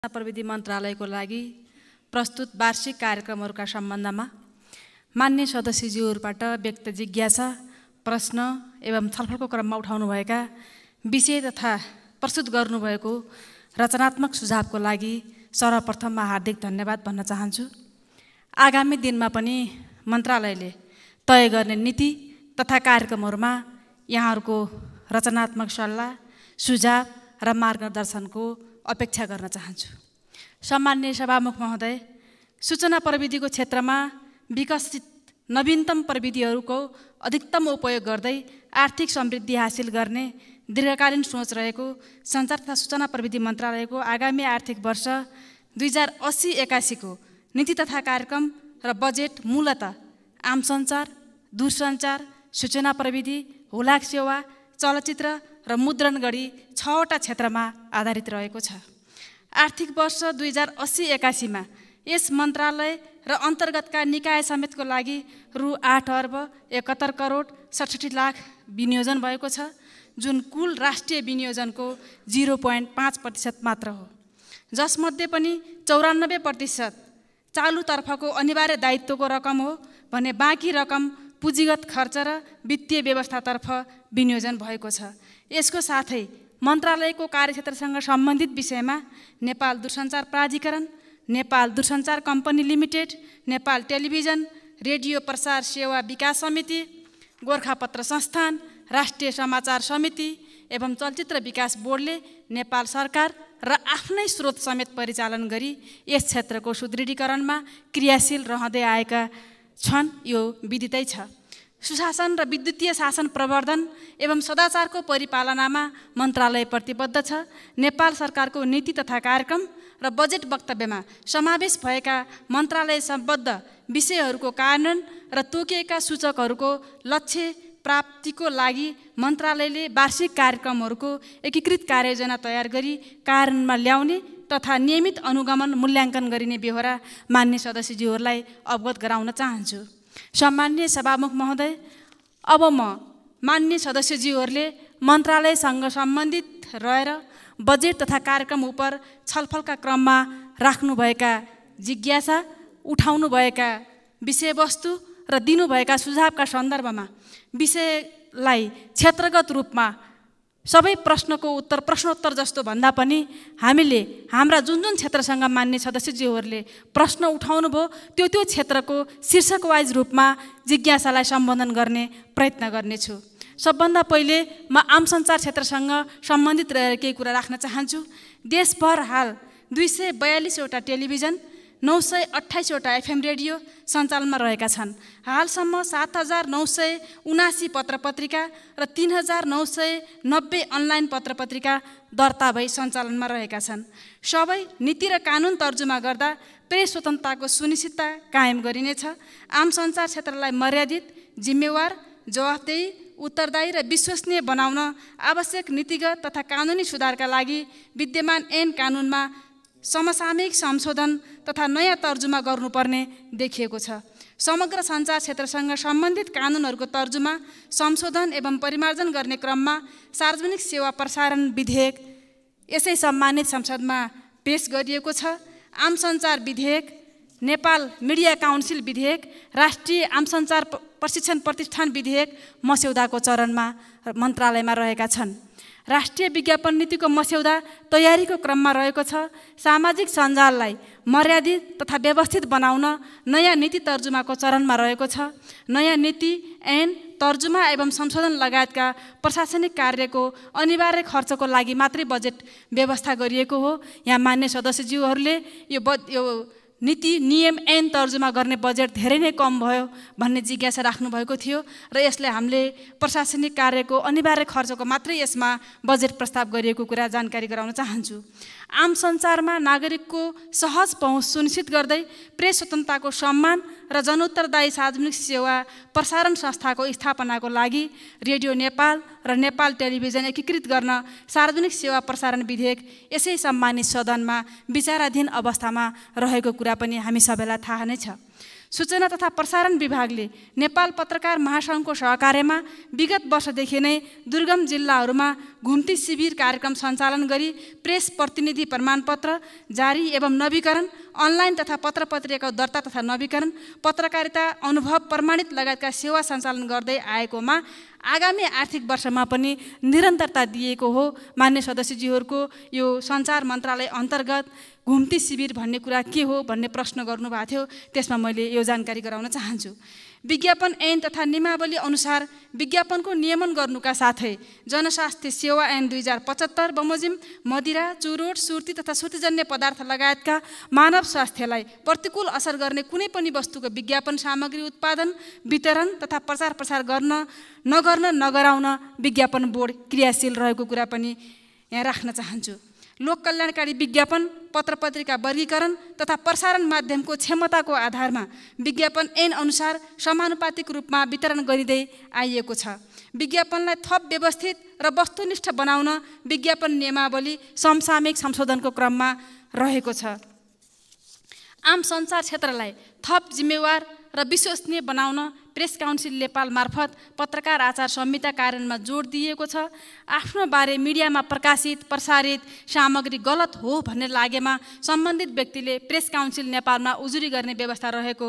प्रविधि मन्त्रालयको लागि प्रस्तुत वार्षिक कार्यक्रमहरूका सम्बन्धमा मान्य सदस्यज्यूहरूबाट व्यक्त जिज्ञासा, प्रश्न एवं छलफलको क्रममा उठाउनुभएका विषय तथा प्रस्तुत गर्नुभएको रचनात्मक सुझावको लागि सर्वप्रथममा हार्दिक धन्यवाद भन्न चाहन्छु। आगामी दिनमा पनि मन्त्रालयले तय गर्ने नीति तथा कार्यक्रमहरूमा यहाँहरूको रचनात्मक सल्लाह, सुझाव र मार्गदर्शनको अपेक्षा गर्न चाहन्छु। सम्माननीय सभामुख महोदय, सूचना प्रविधिको क्षेत्रमा विकसित नवीनतम प्रविधिहरूको अधिकतम उपयोग गर्दै आर्थिक समृद्धि हासिल गर्ने दीर्घकालीन सोच रहेको सञ्चार तथा सूचना प्रविधि मन्त्रालयको आगामी आर्थिक वर्ष 2080-81 को नीति तथा कार्यक्रम र बजेट मूलतः आम सञ्चार, दूरसञ्चार, सूचना प्रविधि, हुलाक सेवा, चलचित्र र मुद्रण गरी 6वटा क्षेत्रमा आधारित रहेको छ। आर्थिक वर्ष 2080-81 मा यस मन्त्रालय र अन्तर्गतका निकाय समेतको लागि रु 8 अर्ब 71 करोड 67 लाख विनियोजन भएको छ, जुन कुल राष्ट्रिय विनियोजनको 0.5% मात्र हो। जसमध्ये पनि 94% चालुतर्फको अनिवार्य दायित्वको रकम हो भने बाँकी रकम पुँजीगत खर्च र वित्तीय व्यवस्थातर्फ विनियोजन भएको छ। यसको साथै मन्त्रालयको कार्यक्षेत्रसँग सम्बन्धित विषयमा नेपाल दूरसञ्चार प्राधिकरण, नेपाल दूरसञ्चार company limited, Nepal television radio प्रसार सेवा विकास समिति, गोरखापत्र संस्थान, राष्ट्रिय समाचार समिति एवं चलचित्र विकास बोर्डले नेपाल सरकार र आफ्नै स्रोत समेत परिचालन गरी यस क्षेत्रको सुदृढीकरणमा क्रियाशील रहँदै आएका छन्। यो विदितै छ। सुशासन र विद्युतीय शासन प्रवर्धन एवं सदाचारको परिपालनामा मन्त्रालय प्रतिबद्ध छ। नेपाल सरकारको नीति तथा कार्यक्रम र बजेट वक्तव्यमा समावेश भएका मन्त्रालय सम्बद्ध विषयहरूको कार्यान्वयन र तोकिएका सूचकहरूको लक्ष्य प्राप्तिको लागि मन्त्रालयले वार्षिक कार्यक्रमहरूको एकीकृत कार्ययोजना तयार गरी कार्यान्वयनमा ल्याउने तथा नियमित अनुगमन मूल्याङ्कन गरिने बेहोरा मान्य सदस्यज्यूहरूलाई अवगत गराउन चाहन्छु। सम्माननीय सभामुख महोदय, अब म मान्य सदस्यज्यूहरूले मन्त्रालयसँग सम्बन्धित रहेर बजेट तथा कार्यक्रम उप छलफलका क्रममा राख्नुभएका जिज्ञासा, उठाउनुभएका विषयवस्तु र दिनुभएका सुझावका सन्दर्भमा विषयलाई क्षेत्रगत रूपमा सबै प्रश्नको उत्तर प्रश्नोत्तर जस्तो भन्दा पनि हामीले हाम्रा जुन क्षेत्रसँग मान्य सदस्यज्यूहरूले प्रश्न उठाउनु भयो त्यो क्षेत्रको शीर्षक वाइज रूपमा जिज्ञासालाई सम्बोधन गर्ने प्रयत्न गर्नेछु। सबभन्दा पहिले म आम सञ्चार क्षेत्रसँग सम्बन्धित रहेर केही कुरा राख्न चाहन्छु। देशभर हाल 242वटा टेलिभिजन, 928वटा FM रेडियो सञ्चालनमा रहेका छन्। हालसम्म 7979 पत्रपत्रिका र 3990 अनलाइन पत्रपत्रिका दर्ता भई सञ्चालनमा रहेका छन्। सबै नीति र कानुन तर्जुमा गर्दा प्रेस स्वतन्त्रताको सुनिश्चितता कायम गरिनेछ। आम सञ्चार क्षेत्रलाई मर्यादित, जिम्मेवार, जवाफदेही, उत्तरदायी र विश्वसनीय बनाउन आवश्यक नीतिगत तथा कानुनी सुधारका लागि विद्यमान ऐन कानुनमा समसामयिक संशोधन तथा नयाँ तर्जुमा गर्नुपर्ने देखिएको छ। समग्र सञ्चार क्षेत्रसँग सम्बन्धित कानुनहरूको तर्जुमा, संशोधन एवं परिमार्जन गर्ने क्रममा सार्वजनिक सेवा प्रसारण विधेयक यसै सम्मानित संसदमा पेश गरिएको छ। आम सञ्चार विधेयक, नेपाल मिडिया काउन्सिल विधेयक, राष्ट्रिय आम सञ्चार प्रशिक्षण प्रतिष्ठान विधेयक मस्यौदाको चरणमा मन्त्रालयमा रहेका छन्। राष्ट्रिय विज्ञापन नीतिको मस्यौदा तयारीको क्रममा रहेको छ। सामाजिक सञ्जाललाई मर्यादित तथा व्यवस्थित बनाउन नयाँ नीति तर्जुमाको चरणमा रहेको छ। नयाँ नीति, ऐन, तर्जुमा एवं संशोधन लगायतका प्रशासनिक कार्यको अनिवार्य खर्चको लागि मात्रै बजेट व्यवस्था गरिएको हो। यहाँ मान्य सदस्यज्यूहरूले यो नीति, नियम, ऐन तर्जुमा गर्ने बजेट धेरै नै कम भयो भन्ने जिज्ञासा राख्नुभएको थियो र यसले हामीले प्रशासनिक कार्यको अनिवार्य खर्चको मात्रै यसमा बजेट प्रस्ताव गरिएको कुरा जानकारी गराउन चाहन्छु। आम सञ्चारमा नागरिकको सहज पहुँच सुनिश्चित गर्दै प्रेस स्वतन्त्रताको सम्मान र जनउत्तरदायी सार्वजनिक सेवा प्रसारण संस्थाको स्थापनाको लागि रेडियो नेपाल र नेपाल टेलिभिजन एकीकृत गर्न सार्वजनिक सेवा प्रसारण विधेयक यसै सम्मानित सदनमा विचाराधीन अवस्थामा रहेको कुरा पनि हामी सबैलाई थाहा नै छ। सूचना तथा प्रसारण विभागले नेपाल पत्रकार महासङ्घको सहकार्यमा विगत वर्षदेखि नै दुर्गम जिल्लाहरूमा घुम्ती शिविर कार्यक्रम सञ्चालन गरी प्रेस प्रतिनिधि प्रमाणपत्र जारी एवं नवीकरण, अनलाइन तथा पत्रपत्रिकाको दर्ता तथा नवीकरण, पत्रकारिता अनुभव प्रमाणित लगायतका सेवा सञ्चालन गर्दै आएकोमा आगामी आर्थिक वर्षमा पनि निरन्तरता दिएको हो। मान्य सदस्यज्यूहरूको यो सञ्चार मन्त्रालय अन्तर्गत घुम्ती शिविर भन्ने कुरा के हो भन्ने प्रश्न गर्नुभएको थियो, त्यसमा मैले यो जानकारी गराउन चाहन्छु। विज्ञापन ऐन तथा नियमावली अनुसार विज्ञापनको नियमन गर्नुका साथै जनस्वास्थ्य सेवा ऐन 2075 बमोजिम मदिरा, चुरोट, सुर्ती तथा सुर्तीजन्य पदार्थ लगायतका मानव स्वास्थ्यलाई प्रतिकूल असर गर्ने कुनै पनि वस्तुको विज्ञापन सामग्री उत्पादन, वितरण तथा प्रचार प्रसार नगराउन विज्ञापन बोर्ड क्रियाशील रहेको कुरा पनि यहाँ राख्न चाहन्छु। लोक कल्याणकारी विज्ञापन, पत्रपत्रिका वर्गीकरण तथा प्रसारण माध्यमको क्षमताको आधारमा विज्ञापन ऐन अनुसार समानुपातिक रूपमा वितरण गरिँदै आइएको छ। विज्ञापनलाई थप व्यवस्थित र वस्तुनिष्ठ बनाउन विज्ञापन नियमावली समसामयिक संशोधनको क्रममा रहेको छ। आम सञ्चार क्षेत्रलाई थप जिम्मेवार र विश्वसनीय बनाउन प्रेस काउन्सिल नेपाल मार्फत पत्रकार आचार संहिता कार्यान्वयनमा जोड दिएको छ। आफ्नो बारे मिडियामा प्रसारित सामग्री गलत हो भन्ने लागेमा सम्बन्धित व्यक्तिले प्रेस काउन्सिल नेपालमा उजुरी गर्ने व्यवस्था रहेको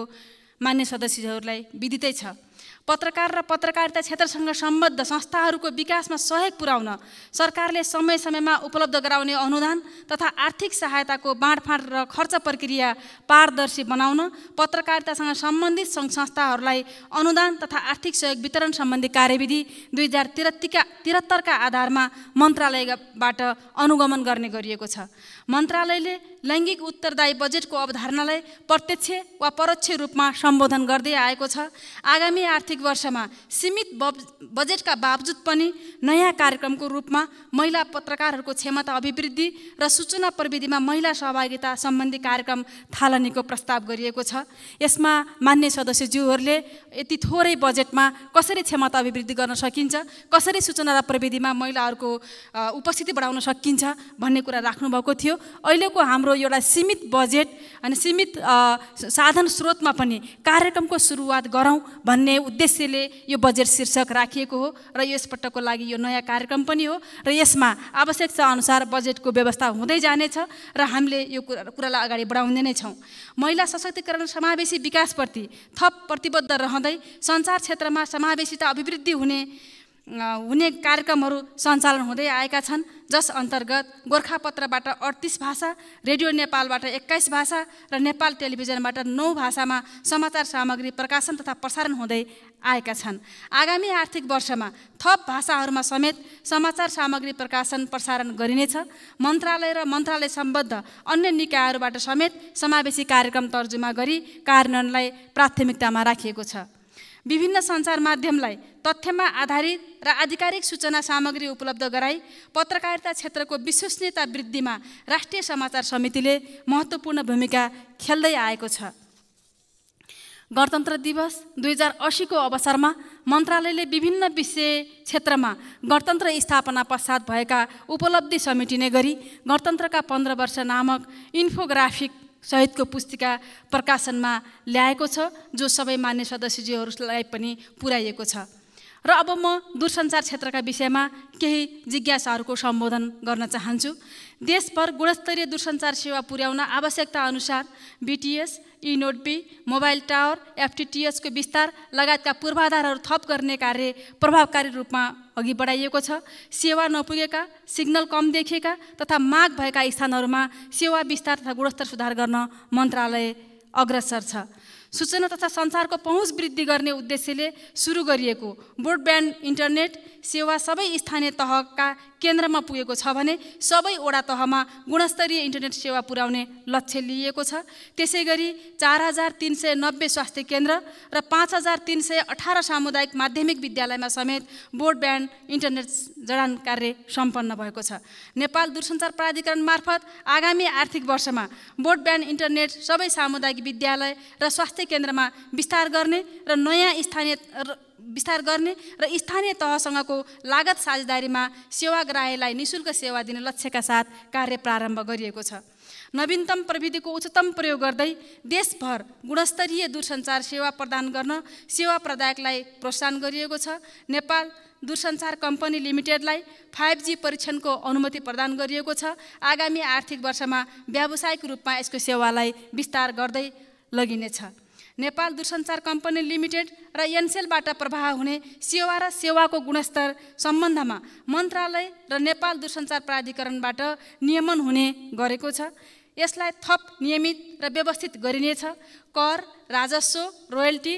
मान्य सदस्यहरूलाई विदितै छ। पत्रकार र पत्रकारिता क्षेत्रसँग सम्बद्ध संस्थाहरूको विकासमा सहयोग पुर्याउन सरकारले समय समयमा उपलब्ध गराउने अनुदान तथा आर्थिक सहायताको बाँडफाँड र खर्च प्रक्रिया पारदर्शी बनाउन पत्रकारितासँग सम्बन्धित सङ्घ संस्थाहरूलाई अनुदान तथा आर्थिक सहयोग वितरण सम्बन्धी कार्यविधि 2073 का आधारमा मन्त्रालयबाट अनुगमन गर्ने गरिएको छ। मन्त्रालयले लैङ्गिक उत्तरदायी बजेटको अवधारणालाई प्रत्यक्ष वा परोक्ष रूपमा सम्बोधन गर्दै आएको छ। आगामी आर्थिक वर्षमा सीमित बजेटका बावजुद पनि नयाँ कार्यक्रमको रूपमा महिला पत्रकारहरूको क्षमता अभिवृद्धि र सूचना प्रविधिमा महिला सहभागिता सम्बन्धी कार्यक्रम थालनीको प्रस्ताव गरिएको छ। यसमा मान्य सदस्यज्यूहरूले यति थोरै बजेटमा कसरी क्षमता अभिवृद्धि गर्न सकिन्छ, कसरी सूचना र प्रविधिमा महिलाहरूको उपस्थिति बढाउन सकिन्छ भन्ने कुरा राख्नुभएको थियो। अहिलेको हाम्रो एउटा सीमित बजेट अनि सीमित साधन स्रोतमा पनि कार्यक्रमको सुरुवात गरौँ भन्ने उद्देश्यले यो बजेट शीर्षक राखिएको हो र यसपटकको लागि यो नयाँ कार्यक्रम पनि हो र यसमा आवश्यकता अनुसार बजेटको व्यवस्था हुँदै जानेछ र हामीले यो कुरालाई अगाडि बढाउँदै नै छौँ। महिला सशक्तिकरण समावेशी विकासप्रति थप प्रतिबद्ध रहँदै सञ्चार क्षेत्रमा समावेशिता अभिवृद्धि हुने कार्यक्रमहरू सञ्चालन हुँदै आएका छन्, जस अन्तर्गत गोर्खापत्रबाट 38 भाषा, रेडियो नेपालबाट 21 भाषा र नेपाल टेलिभिजनबाट 9 भाषामा समाचार सामग्री प्रकाशन तथा प्रसारण हुँदै आएका छन्। आगामी आर्थिक वर्षमा थप भाषाहरूमा समेत समाचार सामग्री प्रकाशन प्रसारण गरिनेछ। मन्त्रालय र मन्त्रालय सम्बद्ध अन्य निकायहरूबाट समेत समावेशी कार्यक्रम तर्जुमा गरी कार्यान्वयनलाई प्राथमिकतामा राखिएको छ। विभिन्न सञ्चार माध्यमलाई तथ्यमा आधारित र आधिकारिक सूचना सामग्री उपलब्ध गराई पत्रकारिता क्षेत्रको विश्वसनीयता वृद्धिमा राष्ट्रिय समाचार समितिले महत्त्वपूर्ण भूमिका खेल्दै आएको छ। गणतन्त्र दिवस 2080 को अवसरमा मन्त्रालयले विभिन्न विषय क्षेत्रमा गणतन्त्र स्थापना पश्चात भएका उपलब्धि समेटिने गरी गणतन्त्रका 15 वर्ष नामक इन्फोग्राफिक सहितको पुस्तिका प्रकाशनमा ल्याएको छ, जो सबै मान्य सदस्यज्यूहरूलाई पनि पुर्याइएको छ। र अब म दूरसञ्चार क्षेत्रका विषयमा केही जिज्ञासाहरूको सम्बोधन गर्न चाहन्छु। देशभर गुणस्तरीय दूरसञ्चार सेवा पुर्याउन आवश्यकता अनुसार BTS, E-Node-B, mobile tower, FTTH को विस्तार लगायतका पूर्वाधारहरू थप गर्ने कार्य प्रभावकारी रूपमा अघि बढाइएको छ। सेवा नपुगेका, सिग्नल कम देखिएका तथा माग भएका स्थानहरूमा सेवा विस्तार तथा गुणस्तर सुधार गर्न मन्त्रालय अग्रसर छ। सूचना तथा सञ्चारको पहुँच वृद्धि गर्ने उद्देश्यले सुरु गरिएको ब्रोडब्यान्ड इन्टरनेट सेवा सबै स्थानीय तहका केन्द्रमा पुगेको छ भने सबै वडा तहमा गुणस्तरीय इन्टरनेट सेवा पुर्याउने लक्ष्य लिएको छ। त्यसैगरी 4390 स्वास्थ्य केन्द्र र 5318 सामुदायिक माध्यमिक विद्यालयमा समेत ब्रोडब्यान्ड इन्टरनेट जडान कार्य सम्पन्न भएको छ। नेपाल दूरसञ्चार प्राधिकरण मार्फत आगामी आर्थिक वर्षमा ब्रोडब्यान्ड इन्टरनेट सबै सामुदायिक विद्यालय र स्वास्थ्य केन्द्रमा विस्तार गर्ने र स्थानीय तहसँगको लागत साझेदारीमा सेवाग्राहीलाई निःशुल्क सेवा दिने लक्ष्यका साथ कार्य प्रारम्भ गरिएको छ। नवीनतम प्रविधिको उच्चतम प्रयोग गर्दै देशभर गुणस्तरीय दूरसञ्चार सेवा प्रदान गर्न सेवा प्रदायकलाई प्रोत्साहन गरिएको छ। नेपाल दूरसञ्चार कम्पनी लिमिटेडलाई 5G परीक्षणको अनुमति प्रदान गरिएको छ। आगामी आर्थिक वर्षमा व्यावसायिक रूपमा यसको सेवालाई विस्तार गर्दै लगिनेछ। नेपाल दूरसञ्चार कम्पनी लिमिटेड र एनसेलबाट प्रवाह हुने सेवा र सेवाको गुणस्तर सम्बन्धमा मन्त्रालय र नेपाल दूरसञ्चार प्राधिकरणबाट नियमन हुने गरेको छ। यसलाई थप नियमित र व्यवस्थित गरिनेछ। कर, राजस्व, रोयल्टी,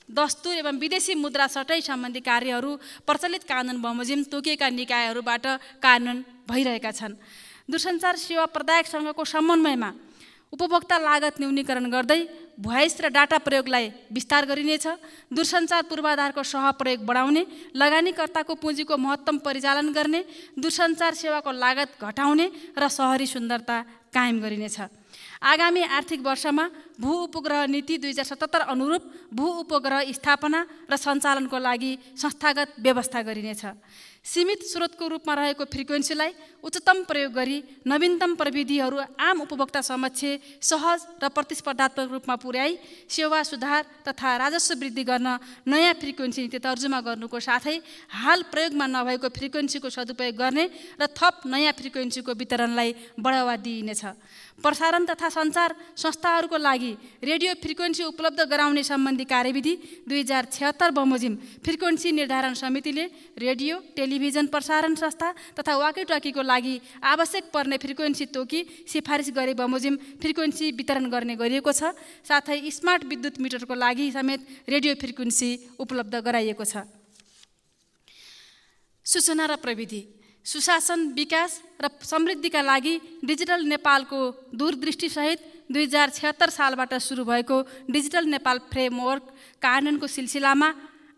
दस्तुर एवं विदेशी मुद्रा सटै सम्बन्धी कार्यहरू प्रचलित कानुन बमोजिम तोकिएका निकायहरूबाट कार्यान्वयन भइरहेका छन्। दूरसञ्चार सेवा प्रदायकसँगको समन्वयमा उपभोक्ता लागत न्यूनीकरण गर्दै भोइस र डाटा प्रयोगलाई विस्तार गरिनेछ। दूरसञ्चार पूर्वाधारको सहप्रयोग बढाउने, लगानीकर्ताको पुँजीको महत्तम परिचालन गर्ने, दूरसञ्चार सेवाको लागत घटाउने र शहरी सुन्दरता कायम गरिनेछ। आगामी आर्थिक वर्षमा भू उपग्रह नीति 2077 अनुरूप भू उपग्रह स्थापना र सञ्चालनको लागि संस्थागत व्यवस्था गरिनेछ। सीमित स्रोतको रूपमा रहेको फ्रिक्वेन्सीलाई उच्चतम प्रयोग गरी नवीनतम प्रविधिहरू आम उपभोक्ता समक्ष सहज र प्रतिस्पर्धात्मक रूपमा पुर्याई सेवा सुधार तथा राजस्व वृद्धि गर्न नयाँ फ्रिक्वेन्सी नीति तर्जुमा गर्नुको साथै हाल प्रयोगमा नभएको फ्रिक्वेन्सीको सदुपयोग गर्ने र थप नयाँ फ्रिक्वेन्सीको वितरणलाई बढावा दिइनेछ। प्रसारण तथा सञ्चार संस्थाहरूको लागि रेडियो फ्रिक्वेन्सी उपलब्ध गराउने सम्बन्धी कार्यविधि 2076 बमोजिम फ्रिक्वेन्सी निर्धारण समितिले रेडियो, टेलिभिजन प्रसारण संस्था तथा वाकीटकीको लागि आवश्यक पर्ने फ्रिक्वेन्सी तोकी सिफारिस गरे बमोजिम फ्रिक्वेन्सी वितरण गर्ने गरिएको छ। साथै स्मार्ट विद्युत मिटरको लागि समेत रेडियो फ्रिक्वेन्सी उपलब्ध गराइएको छ। सूचना र प्रविधि सुशासन, विकास र समृद्धिका लागि डिजिटल नेपालको दूरदृष्टिसहित 2076 सालबाट सुरु भएको डिजिटल नेपाल फ्रेमवर्क कार्यान्वयनको सिलसिलामा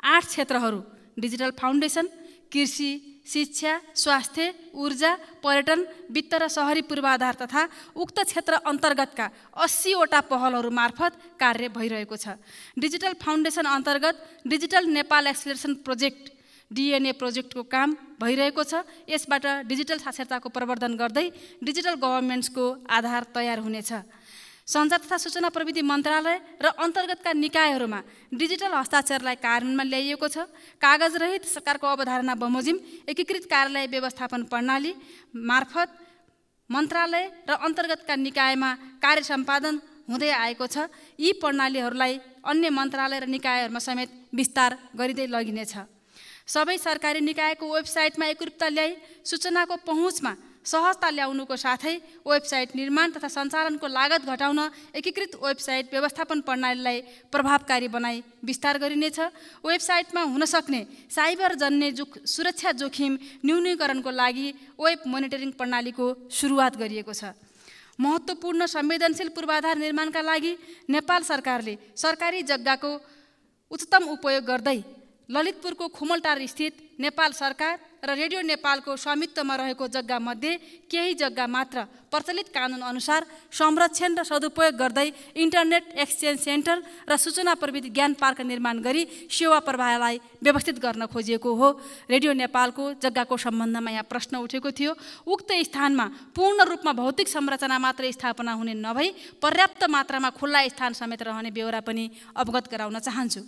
8 क्षेत्रहरू डिजिटल फाउन्डेसन, कृषि, शिक्षा, स्वास्थ्य, ऊर्जा, पर्यटन, वित्त र शहरी पूर्वाधार तथा उक्त क्षेत्र अन्तर्गतका 80 वटा पहलहरू मार्फत कार्य भइरहेको छ। डिजिटल फाउन्डेसन अन्तर्गत digital Nepal acceleration project DNA प्रोजेक्टको काम भइरहेको छ। यसबाट डिजिटल साक्षरताको प्रवर्धन गर्दै डिजिटल गभर्नेन्सको आधार तयार हुनेछ। सञ्चार तथा सूचना प्रविधि मन्त्रालय र अन्तर्गतका निकायहरूमा डिजिटल हस्ताक्षरलाई कार्यान्वयनमा ल्याइएको छ। कागजरहित सरकारको अवधारणा बमोजिम एकीकृत कार्यालय व्यवस्थापन प्रणाली मार्फत मन्त्रालय र अन्तर्गतका निकायमा कार्य सम्पादन हुँदै आएको छ। यी प्रणालीहरूलाई अन्य मन्त्रालय र निकायहरूमा समेत विस्तार गरिँदै लगिनेछ। सबै सरकारी निकायको वेबसाइटमा एकरूपता ल्याई सूचनाको पहुँचमा सहजता ल्याउनुको साथै वेबसाइट निर्माण तथा सञ्चालनको लागत घटाउन एकीकृत वेबसाइट व्यवस्थापन प्रणालीलाई प्रभावकारी बनाई विस्तार गरिनेछ। वेबसाइटमा हुन सक्ने साइबर जन्य सुरक्षा जोखिम न्यूनीकरणको लागि वेब मोनिटरिङ प्रणालीको सुरुवात गरिएको छ। महत्त्वपूर्ण संवेदनशील पूर्वाधार निर्माणका लागि नेपाल सरकारले सरकारी जग्गाको उच्चतम उपयोग गर्दै ललितपुरको खुमलटार स्थित नेपाल सरकार र रेडियो नेपालको स्वामित्वमा रहेको जग्गामध्ये केही जग्गा मात्र प्रचलित कानुन अनुसार संरक्षण र सदुपयोग गर्दै इन्टरनेट एक्सचेन्ज सेन्टर र सूचना प्रविधि ज्ञान पार्क निर्माण गरी सेवा प्रवाहलाई व्यवस्थित गर्न खोजिएको हो। रेडियो नेपालको जग्गाको सम्बन्धमा यहाँ प्रश्न उठेको थियो। उक्त स्थानमा पूर्ण रूपमा भौतिक संरचना मात्र स्थापना हुने नभई पर्याप्त मात्रामा खुल्ला स्थान समेत रहने बेहोरा पनि अवगत गराउन चाहन्छु।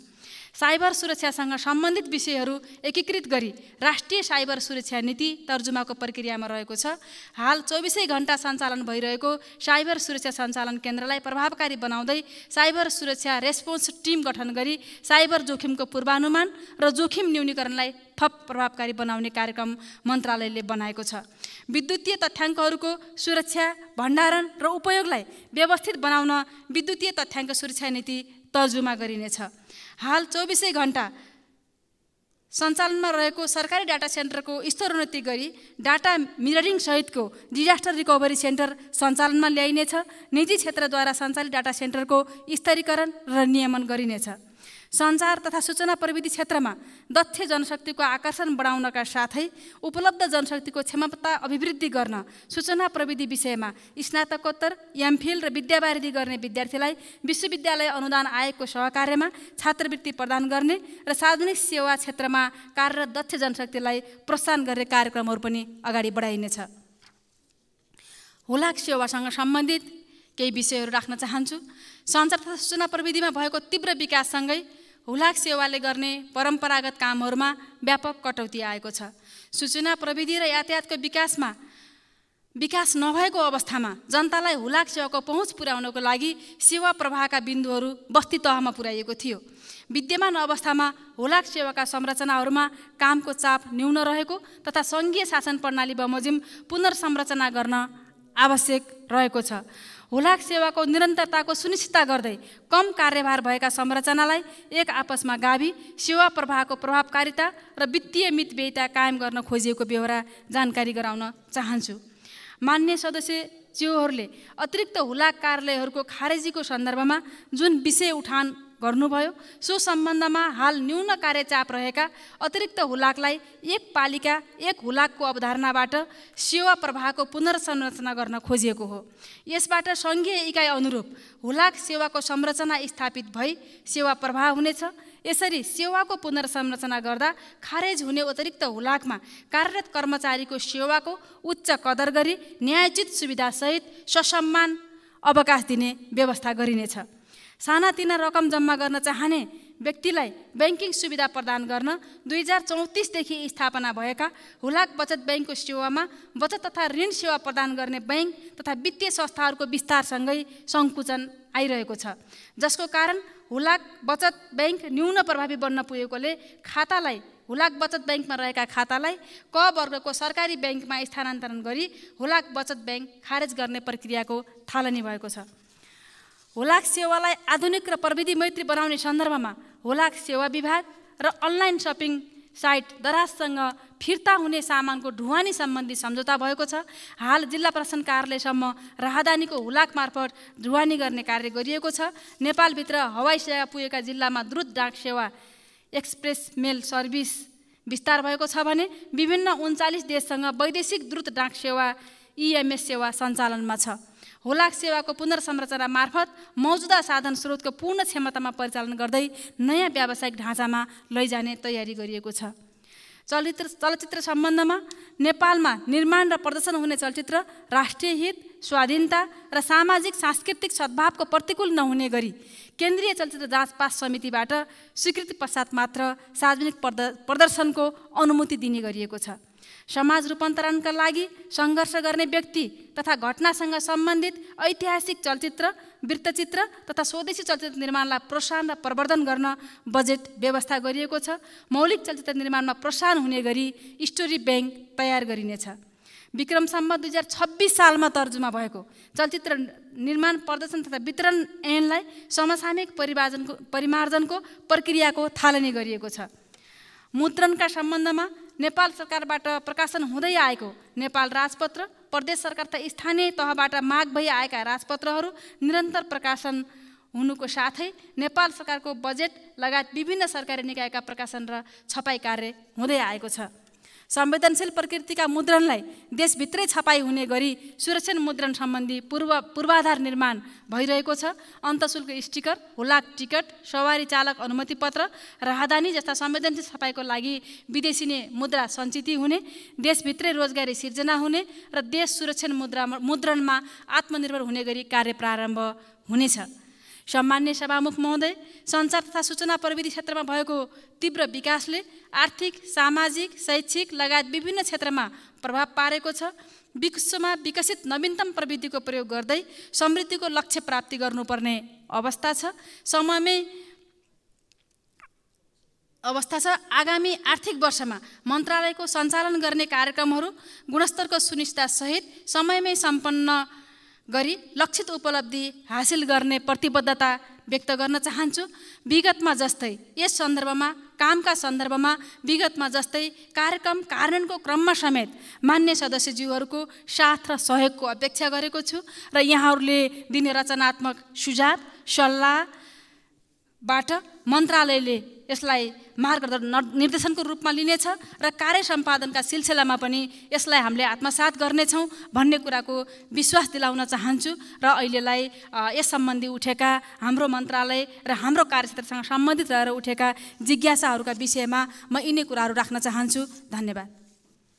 साइबर सुरक्षासँग सम्बन्धित विषयहरू एकीकृत गरी राष्ट्रिय साइबर सुरक्षा नीति तर्जुमाको प्रक्रियामा रहेको छ। हाल 24 घण्टा सञ्चालन भइरहेको साइबर सुरक्षा सञ्चालन केन्द्रलाई प्रभावकारी बनाउँदै साइबर सुरक्षा रेस्पोन्स टिम गठन गरी साइबर जोखिमको पूर्वानुमान र जोखिम न्यूनीकरणलाई थप प्रभावकारी बनाउने कार्यक्रम मन्त्रालयले बनाएको छ। विद्युतीय तथ्याङ्कहरूको सुरक्षा, भण्डारण र उपयोगलाई व्यवस्थित बनाउन विद्युतीय तथ्याङ्क सुरक्षा नीति तर्जुमा गरिनेछ। हाल 24 घण्टा सञ्चालनमा रहेको सरकारी डाटा सेन्टरको स्तरोन्नति गरी डाटा मिररिङ सहितको डिजास्टर रिकभरी सेन्टर सञ्चालनमा ल्याइनेछ। निजी क्षेत्रद्वारा सञ्चालित डाटा सेन्टरको स्तरीकरण र नियमन गरिनेछ। सञ्चार तथा सूचना प्रविधि क्षेत्रमा दक्ष जनशक्तिको आकर्षण बढाउनका साथै उपलब्ध जनशक्तिको क्षमता अभिवृद्धि गर्न सूचना प्रविधि विषयमा स्नातकोत्तर, एमफिल र विद्यावारिधि गर्ने विद्यार्थीलाई विश्वविद्यालय अनुदान आयोगको सहकार्यमा छात्रवृत्ति प्रदान गर्ने र सार्वजनिक सेवा क्षेत्रमा कार्यरत दक्ष जनशक्तिलाई प्रोत्साहन गर्ने कार्यक्रमहरू पनि अगाडि बढाइनेछ। हुलाक सेवासँग सम्बन्धित केही विषयहरू राख्न चाहन्छु। सञ्चार तथा सूचना प्रविधिमा भएको तीव्र विकाससँगै हुलाक सेवाले गर्ने परम्परागत कामहरूमा व्यापक कटौती आएको छ। सूचना प्रविधि र यातायातको विकास नभएको अवस्थामा जनतालाई हुलाक सेवाको पहुँच पुर्याउनको लागि सेवा प्रवाहका बिन्दुहरू बस्ती तहमा पुर्याइएको थियो। विद्यमान अवस्थामा हुलाक सेवाका संरचनाहरूमा कामको चाप न्यून रहेको तथा सङ्घीय शासन प्रणाली बमोजिम पुनर्संरचना गर्न आवश्यक रहेको छ। हुलाक सेवाको निरन्तरताको सुनिश्चितता गर्दै कम कार्यभार भएका संरचनालाई एक आपसमा गाभी सेवा प्रवाहको प्रभावकारिता र वित्तीय मितव्ययिता कायम गर्न खोजिएको बेहोरा जानकारी गराउन चाहन्छु। मान्य सदस्यज्यूहरूले अतिरिक्त हुलाक कार्यालयहरूको खारेजीको सन्दर्भमा जुन विषय उठान गर्नुभयो सो सम्बन्धमा हाल न्यून कार्यचाप रहेका अतिरिक्त हुलाकलाई एक पालिका एक हुलाकको अवधारणाबाट सेवा प्रवाहको पुनर्संरचना गर्न खोजिएको हो। यसबाट सङ्घीय इकाइ अनुरूप हुलाक सेवाको संरचना स्थापित भई सेवा प्रवाह हुनेछ। यसरी सेवाको पुनर्संरचना गर्दा खारेज हुने अतिरिक्त हुलाकमा कार्यरत कर्मचारीको सेवाको उच्च कदर गरी न्यायोचित सुविधासहित ससम्मान अवकाश दिने व्यवस्था गरिनेछ। सानातिना रकम जम्मा गर्न चाहने व्यक्तिलाई ब्याङ्किङ सुविधा प्रदान गर्न 2034देखि स्थापना भएका हुलाक बचत ब्याङ्कको सेवामा बचत तथा ऋण सेवा प्रदान गर्ने ब्याङ्क तथा वित्तीय संस्थाहरूको विस्तारसँगै सङ्कुचन आइरहेको छ, जसको कारण हुलाक बचत ब्याङ्क न्यून प्रभावी बन्न पुगेकोले हुलाक बचत ब्याङ्कमा रहेका खातालाई क वर्गको सरकारी ब्याङ्कमा स्थानान्तरण गरी हुलाक बचत ब्याङ्क खारेज गर्ने प्रक्रियाको थालनी भएको छ। हुलाक सेवालाई आधुनिक र प्रविधि मैत्री बनाउने सन्दर्भमा हुलाक सेवा विभाग र अनलाइन सपिङ साइट दराजसँग फिर्ता हुने सामानको ढुवानी सम्बन्धी सम्झौता भएको छ। हाल जिल्ला प्रशासन कार्यालयसम्म राहदानीको हुलाक मार्फत ढुवानी गर्ने कार्य गरिएको छ। नेपालभित्र हवाई सेवा पुगेका जिल्लामा द्रुत डाक सेवा एक्सप्रेस मेल सर्भिस विस्तार भएको छ भने विभिन्न 39 देशसँग वैदेशिक द्रुत डाक सेवा EMS सेवा सञ्चालनमा छ। हुलाक सेवाको पुनर्संरचना मार्फत मौजुदा साधन स्रोतको पूर्ण क्षमतामा परिचालन गर्दै नयाँ व्यावसायिक ढाँचामा लैजाने तयारी गरिएको छ। चलचित्र सम्बन्धमा नेपालमा निर्माण र प्रदर्शन हुने चलचित्र राष्ट्रिय हित, स्वाधीनता र सामाजिक सांस्कृतिक सद्भावको प्रतिकूल नहुने गरी केन्द्रीय चलचित्र जाँच पास समितिबाट स्वीकृति पश्चात मात्र सार्वजनिक प्रदर्शनको अनुमति दिने गरिएको छ। समाज रूपान्तरणका लागि सङ्घर्ष गर्ने व्यक्ति तथा घटनासँग सम्बन्धित ऐतिहासिक चलचित्र, वृत्तचित्र तथा स्वदेशी चलचित्र निर्माणलाई प्रोत्साहन र प्रवर्धन गर्न बजेट व्यवस्था गरिएको छ। मौलिक चलचित्र निर्माणमा प्रोत्साहन हुने गरी स्टोरी ब्याङ्क तयार गरिनेछ। विक्रम सम्वत 2026 सालमा तर्जुमा भएको चलचित्र निर्माण प्रदर्शन तथा वितरण ऐनलाई समसामयिक परिमार्जनको प्रक्रियाको थालनी गरिएको छ। मुद्रणका सम्बन्धमा नेपाल सरकारबाट प्रकाशन हुँदै आएको नेपाल राजपत्र, प्रदेश सरकार तथा स्थानीय तहबाट माग भई आएका राजपत्रहरू निरन्तर प्रकाशन हुनुको साथै नेपाल सरकारको बजेट लगायत विभिन्न सरकारी निकायका प्रकाशन र छपाई कार्य हुँदै आएको छ। संवेदनशील प्रकृतिका मुद्रणलाई देशभित्रै छपाई हुने गरी सुरक्षित मुद्रण सम्बन्धी पूर्वाधार निर्माण भइरहेको छ। अन्तशुल्क स्टिकर, हुलाक टिकट, सवारी चालक अनुमति पत्र, राहदानी जस्ता संवेदनशील छपाईको लागि विदेशी मुद्रा सञ्चित हुने, देशभित्रै रोजगारी सिर्जना हुने र देश सुरक्षित मुद्रणमा आत्मनिर्भर हुने गरी कार्य प्रारम्भ हुनेछ। सम्मान्य सभामुख महोदय, सञ्चार तथा सूचना प्रविधि क्षेत्रमा भएको तीव्र विकासले आर्थिक, सामाजिक, शैक्षिक लगायत विभिन्न क्षेत्रमा प्रभाव पारेको छ। विश्वमा विकसित नवीनतम प्रविधिको प्रयोग गर्दै समृद्धिको लक्ष्य प्राप्ति गर्नुपर्ने अवस्था छ। आगामी आर्थिक वर्षमा मन्त्रालयको सञ्चालन गर्ने कार्यक्रमहरू गुणस्तरको सुनिश्चितता सहित समयमै सम्पन्न गरी लक्षित उपलब्धि हासिल गर्ने प्रतिबद्धता व्यक्त गर्न चाहन्छु। विगतमा जस्तै यस सन्दर्भमा कामका सन्दर्भमा विगतमा जस्तै कार्यक्रम कार्यान्वयनको क्रममा समेत मान्य सदस्यज्यूहरूको साथ र सहयोगको अपेक्षा गरेको छु र यहाँहरूले दिने रचनात्मक सुझाव सल्लाहबाट मन्त्रालयले यसलाई निर्देशनको रूपमा लिनेछ र कार्य सम्पादनका सिलसिलामा पनि यसलाई हामीले आत्मसात गर्नेछौँ भन्ने कुराको विश्वास दिलाउन चाहन्छु र अहिलेलाई यस सम्बन्धी उठेका हाम्रो मन्त्रालय र हाम्रो कार्यक्षेत्रसँग सम्बन्धित रहेर उठेका जिज्ञासाहरूका विषयमा म यिनै कुराहरू राख्न चाहन्छु। धन्यवाद।